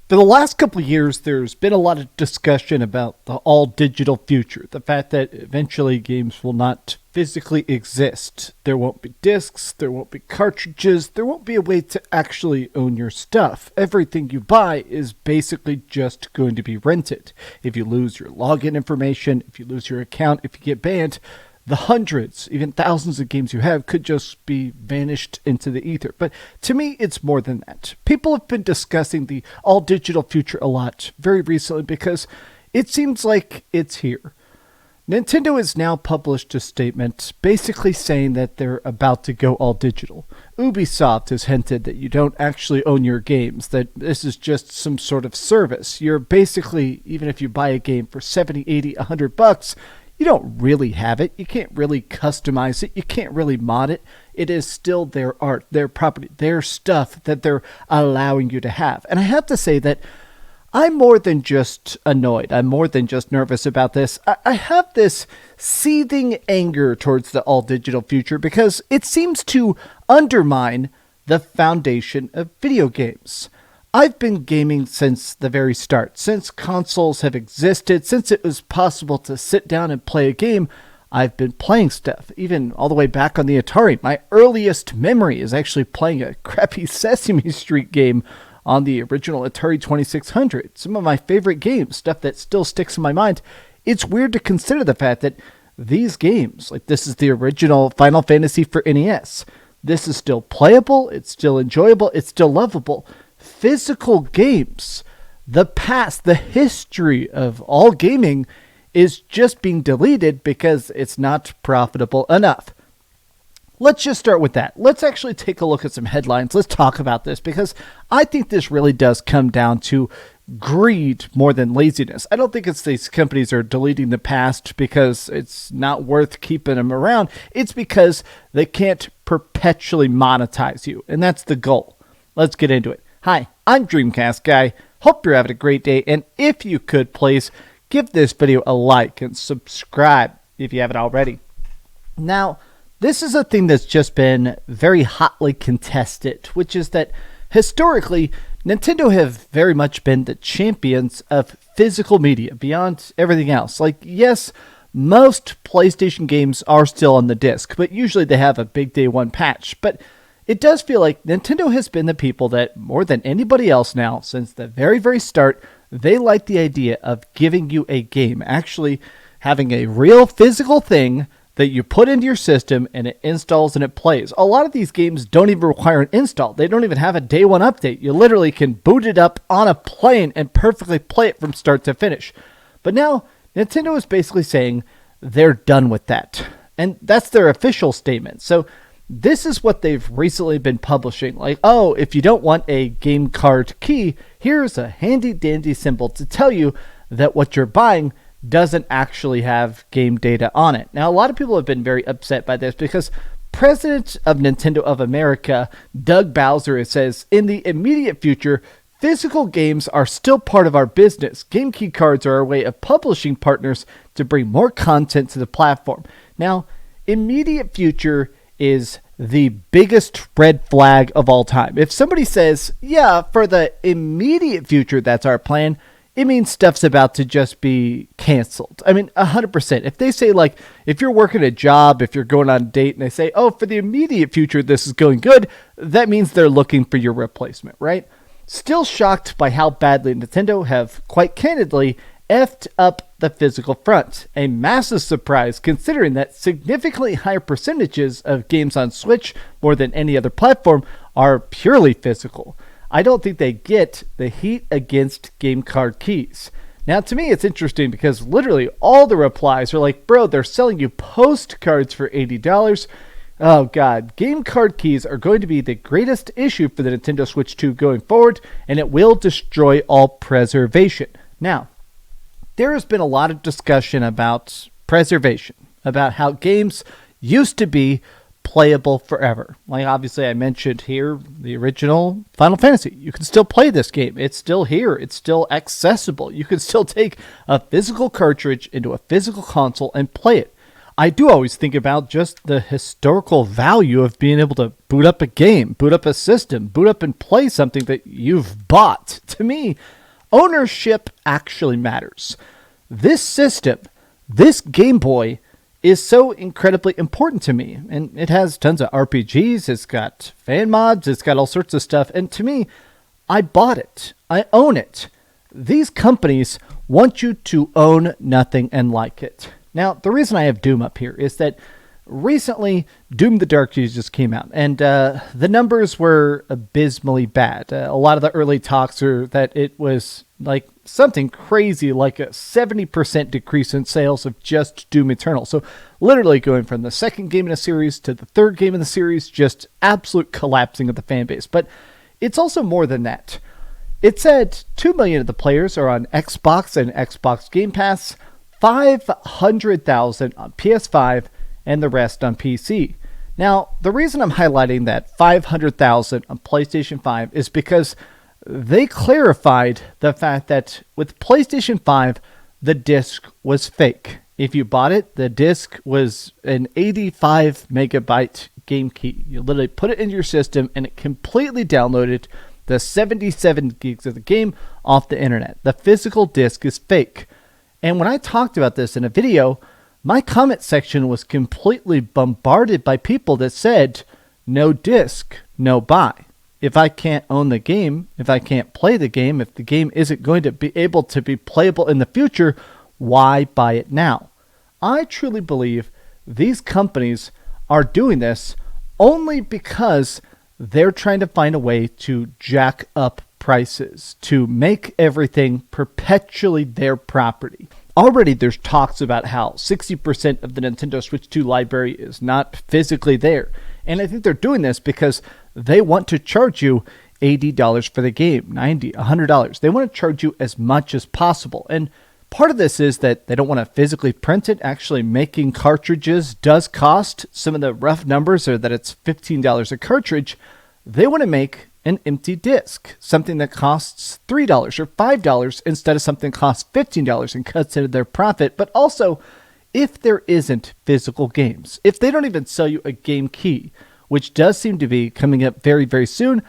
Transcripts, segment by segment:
For the last couple of years, there's been a lot of discussion about the all-digital future, the fact that eventually games will not physically exist. There won't be discs, there won't be cartridges, there won't be a way to actually own your stuff. Everything you buy is basically just going to be rented. If you lose your login information, if you lose your account, if you get banned, the hundreds, even thousands of games you have could just be vanished into the ether. But to me, it's more than that. People have been discussing the all-digital future a lot very recently because it seems like it's here. Nintendo has now published a statement basically saying that they're about to go all digital. Ubisoft has hinted that you don't actually own your games, that this is just some sort of service. You're basically, even if you buy a game for 70, 80, 100 bucks, you don't really have it. You can't really customize it. You can't really mod it. It is still their art, their property, their stuff that they're allowing you to have. And I have to say that I'm more than just annoyed. I'm more than just nervous about this. I have this seething anger towards the all-digital future because it seems to undermine the foundation of video games. I've been gaming since the very start. Since consoles have existed, since it was possible to sit down and play a game, I've been playing stuff, even all the way back on the Atari. My earliest memory is actually playing a crappy Sesame Street game on the original Atari 2600. Some of my favorite games, stuff that still sticks in my mind. It's weird to consider the fact that these games, like this is the original Final Fantasy for NES, this is still playable, it's still enjoyable, it's still lovable. Physical games, the past, the history of all gaming is just being deleted because it's not profitable enough. Let's just start with that. Let's actually take a look at some headlines. Let's talk about this because I think this really does come down to greed more than laziness. I don't think it's these companies are deleting the past because it's not worth keeping them around. It's because they can't perpetually monetize you, and that's the goal. Let's get into it. Hi, I'm DreamcastGuy. Hope you're having a great day, and if you could, please give this video a like and subscribe if you haven't already. Now, this is a thing that's just been very hotly contested, which is that historically, Nintendo have very much been the champions of physical media beyond everything else. Like, yes, most PlayStation games are still on the disc, but usually they have a big day one patch. But it does feel like Nintendo has been the people that, more than anybody else now, since the very, very start, they like the idea of giving you a game, actually having a real physical thing that you put into your system and it installs and it plays. A lot of these games don't even require an install. They don't even have a day one update. You literally can boot it up on a plane and perfectly play it from start to finish. But now, Nintendo is basically saying they're done with that. And that's their official statement. So this is what they've recently been publishing. Like, oh, if you don't want a game card key, here's a handy dandy symbol to tell you that what you're buying doesn't actually have game data on it. Now, a lot of people have been very upset by this because President of Nintendo of America, Doug Bowser, says, in the immediate future, physical games are still part of our business. Game key cards are our way of publishing partners to bring more content to the platform. Now, immediate future is the biggest red flag of all time. If somebody says, yeah, for the immediate future, that's our plan, it means stuff's about to just be canceled. I mean, 100%. If they say, like, if you're working a job, if you're going on a date, and they say, oh, for the immediate future, this is going good, that means they're looking for your replacement, right? Still shocked by how badly Nintendo have, quite candidly, effed up the physical front. A massive surprise considering that significantly higher percentages of games on Switch, more than any other platform, are purely physical. I don't think they get the heat against game card keys. Now, to me, it's interesting because literally all the replies are like, bro, they're selling you postcards for $80. Oh, God. Game card keys are going to be the greatest issue for the Nintendo Switch 2 going forward, and it will destroy all preservation. Now, there has been a lot of discussion about preservation, about how games used to be playable forever. Like, obviously, I mentioned here the original Final Fantasy. You can still play this game. It's still here. It's still accessible. You can still take a physical cartridge into a physical console and play it. I do always think about just the historical value of being able to boot up a game, boot up a system, boot up and play something that you've bought. To me, Ownership actually matters. This system, this Game Boy, is so incredibly important to me. And it has tons of RPGs, it's got fan mods, it's got all sorts of stuff. And to me, I bought it. I own it. These companies want you to own nothing and like it. Now, the reason I have Doom up here is that recently, Doom the Dark Ages came out, and the numbers were abysmally bad. A lot of the early talks are that it was like something crazy, like a 70% decrease in sales of just Doom Eternal. So literally going from the second game in a series to the third game in the series, just absolute collapsing of the fan base. But it's also more than that. It said 2 million of the players are on Xbox and Xbox Game Pass, 500,000 on PS5, and the rest on PC. Now, the reason I'm highlighting that 500,000 on PlayStation 5 is because they clarified the fact that with PlayStation 5, the disc was fake. If you bought it, the disc was an 85 megabyte game key. You literally put it into your system and it completely downloaded the 77 gigs of the game off the internet. The physical disc is fake. And when I talked about this in a video, my comment section was completely bombarded by people that said, no disc, no buy. If I can't own the game, if I can't play the game, if the game isn't going to be able to be playable in the future, why buy it now? I truly believe these companies are doing this only because they're trying to find a way to jack up prices, to make everything perpetually their property. Already there's talks about how 60% of the Nintendo Switch 2 library is not physically there. And I think they're doing this because they want to charge you $80 for the game, $90, $100. They want to charge you as much as possible. And part of this is that they don't want to physically print it. Actually, making cartridges does cost. Some of the rough numbers are that it's $15 a cartridge. They want to make an empty disc, something that costs $3 or $5 instead of something that costs $15 and cuts into their profit. But also, if there isn't physical games, if they don't even sell you a game key, which does seem to be coming up very, very soon,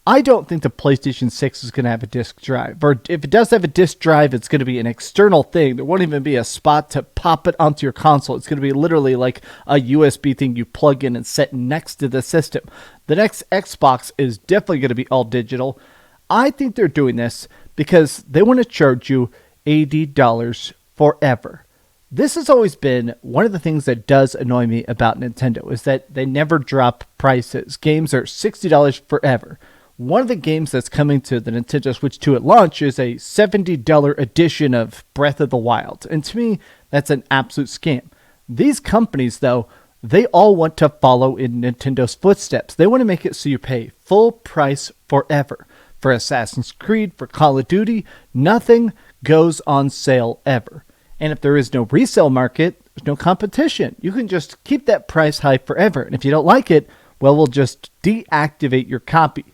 I don't think the PlayStation 6 is going to have a disc drive. Or if it does have a disc drive, it's going to be an external thing. There won't even be a spot to pop it onto your console. It's going to be literally like a USB thing you plug in and set next to the system. The next Xbox is definitely going to be all digital. I think they're doing this because they want to charge you $80 forever. This has always been one of the things that does annoy me about Nintendo, is that they never drop prices. Games are $60 forever. One of the games that's coming to the Nintendo Switch 2 at launch is a $70 edition of Breath of the Wild. And to me, that's an absolute scam. These companies, though, they all want to follow in Nintendo's footsteps. They want to make it so you pay full price forever. For Assassin's Creed, for Call of Duty, nothing goes on sale ever. And if there is no resale market, there's no competition. You can just keep that price high forever. And if you don't like it, well, we'll just deactivate your copy.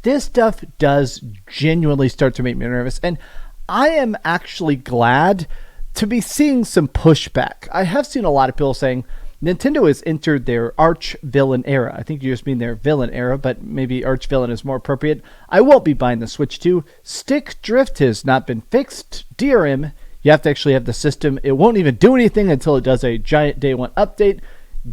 This stuff does genuinely start to make me nervous, and I am actually glad to be seeing some pushback. I have seen a lot of people saying Nintendo has entered their archvillain era. I think you just mean their villain era, but maybe archvillain is more appropriate. I won't be buying the Switch 2. Stick drift has not been fixed. DRM, you have to actually have the system. It won't even do anything until it does a giant day one update.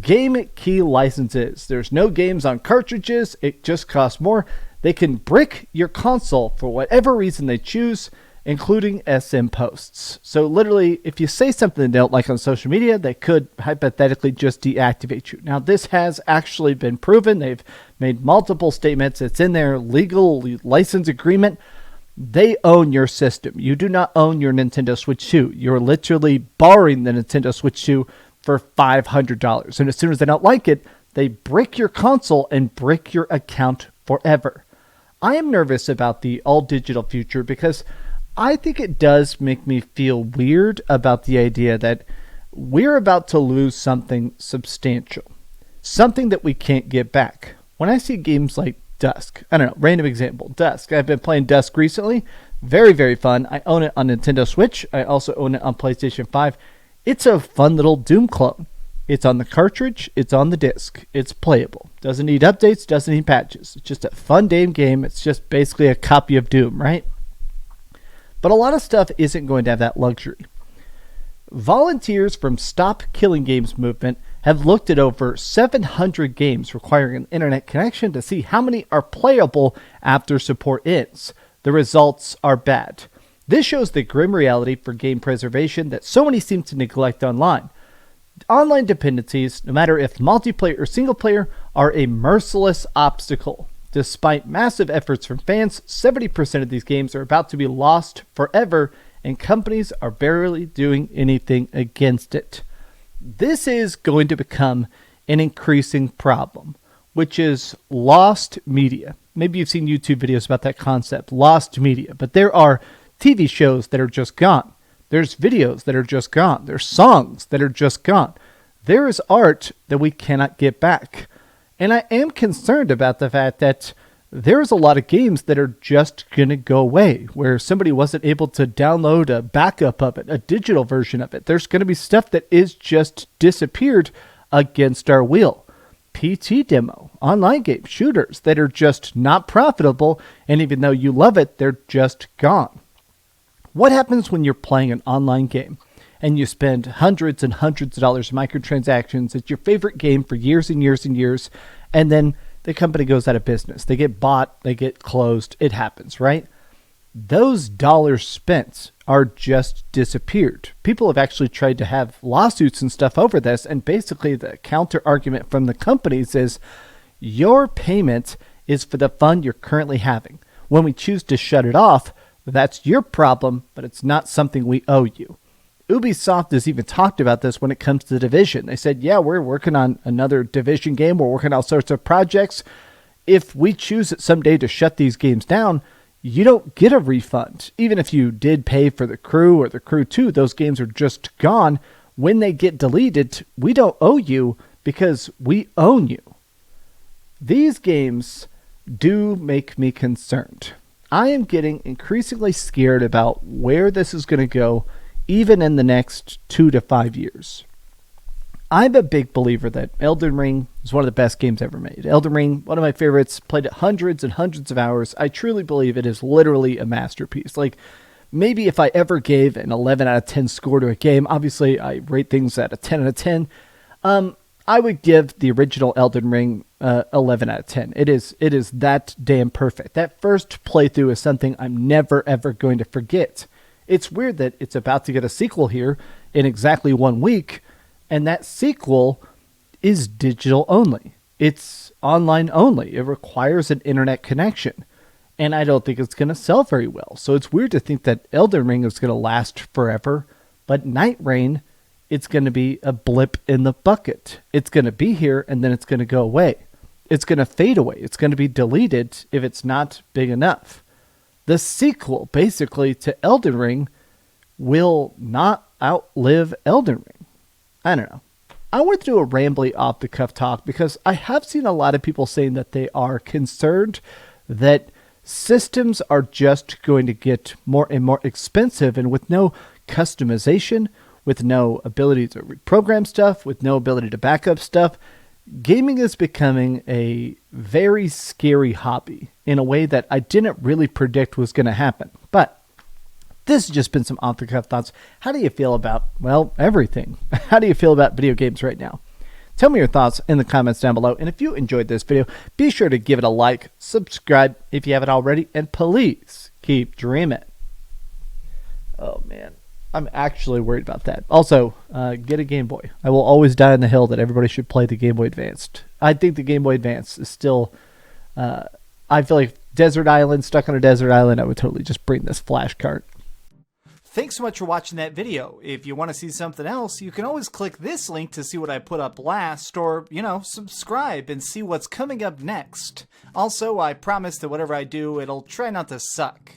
Game key licenses. There's no games on cartridges. It just costs more. They can brick your console for whatever reason they choose, including SM posts. So literally, if you say something they don't like on social media, they could hypothetically just deactivate you. Now, this has actually been proven. They've made multiple statements. It's in their legal license agreement. They own your system. You do not own your Nintendo Switch 2. You're literally borrowing the Nintendo Switch 2 for $500. And as soon as they don't like it, they brick your console and brick your account forever. I am nervous about the all-digital future because I think it does make me feel weird about the idea that we're about to lose something substantial, something that we can't get back. When I see games like Dusk, I don't know, random example, Dusk. I've been playing Dusk recently. Very, very fun. I own it on Nintendo Switch. I also own it on PlayStation 5. It's a fun little Doom clone. It's on the cartridge, it's on the disc, it's playable. Doesn't need updates, doesn't need patches. It's just a fun damn game. It's just basically a copy of Doom, right? But a lot of stuff isn't going to have that luxury. Volunteers from Stop Killing Games movement have looked at over 700 games requiring an internet connection to see how many are playable after support ends. The results are bad. This shows the grim reality for game preservation that so many seem to neglect online. Online dependencies, no matter if multiplayer or single player, are a merciless obstacle. Despite massive efforts from fans, 70% of these games are about to be lost forever, and companies are barely doing anything against it. This is going to become an increasing problem, which is lost media. Maybe you've seen YouTube videos about that concept, lost media, but there are TV shows that are just gone. There's videos that are just gone. There's songs that are just gone. There is art that we cannot get back. And I am concerned about the fact that there's a lot of games that are just going to go away, where somebody wasn't able to download a backup of it, a digital version of it. There's going to be stuff that is just disappeared against our will. PT demo, online game, shooters that are just not profitable, and even though you love it, they're just gone. What happens when you're playing an online game and you spend hundreds and hundreds of dollars in microtransactions? It's your favorite game for years and years and years, and then the company goes out of business. They get bought, they get closed. It happens, right? Those dollars spent are just disappeared. People have actually tried to have lawsuits and stuff over this, and basically the counter argument from the companies is your payment is for the fun you're currently having. When we choose to shut it off, that's your problem, but it's not something we owe you. Ubisoft has even talked about this when it comes to The Division. They said, yeah, we're working on another Division game. We're working on all sorts of projects. If we choose it someday to shut these games down, you don't get a refund. Even if you did pay for the crew or the crew 2, those games are just gone. When they get deleted, we don't owe you because we own you. These games do make me concerned. I am getting increasingly scared about where this is going to go, even in the next 2 to 5 years. I'm a big believer that Elden Ring is one of the best games ever made. Elden Ring, one of my favorites, played it hundreds and hundreds of hours. I truly believe it is literally a masterpiece. Like, maybe if I ever gave an 11 out of 10 score to a game, obviously I rate things at a 10 out of 10, I would give the original Elden Ring 11 out of 10. It is that damn perfect. That first playthrough is something I'm never, ever going to forget. It's weird that it's about to get a sequel here in exactly 1 week, and that sequel is digital only. It's online only. It requires an internet connection, and I don't think it's going to sell very well. So it's weird to think that Elden Ring is going to last forever, but Night Rain, it's going to be a blip in the bucket. It's going to be here, and then it's going to go away. It's going to fade away. It's going to be deleted if it's not big enough. The sequel, basically, to Elden Ring will not outlive Elden Ring. I don't know. I want to do a rambly off-the-cuff talk because I have seen a lot of people saying that they are concerned that systems are just going to get more and more expensive, and with no customization, with no ability to reprogram stuff, with no ability to back up stuff, gaming is becoming a very scary hobby in a way that I didn't really predict was going to happen. But this has just been some off-the-cuff thoughts. How do you feel about, well, everything? How do you feel about video games right now? Tell me your thoughts in the comments down below. And if you enjoyed this video, be sure to give it a like, subscribe if you haven't already, and please keep dreaming. Oh, man. I'm actually worried about that. Also, get a Game Boy. I will always die on the hill that everybody should play the Game Boy Advanced. I think the Game Boy Advance is still... I feel like desert island, stuck on a desert island, I would totally just bring this flash cart. Thanks so much for watching that video. If you want to see something else, you can always click this link to see what I put up last, or, subscribe and see what's coming up next. Also, I promise that whatever I do, it'll try not to suck.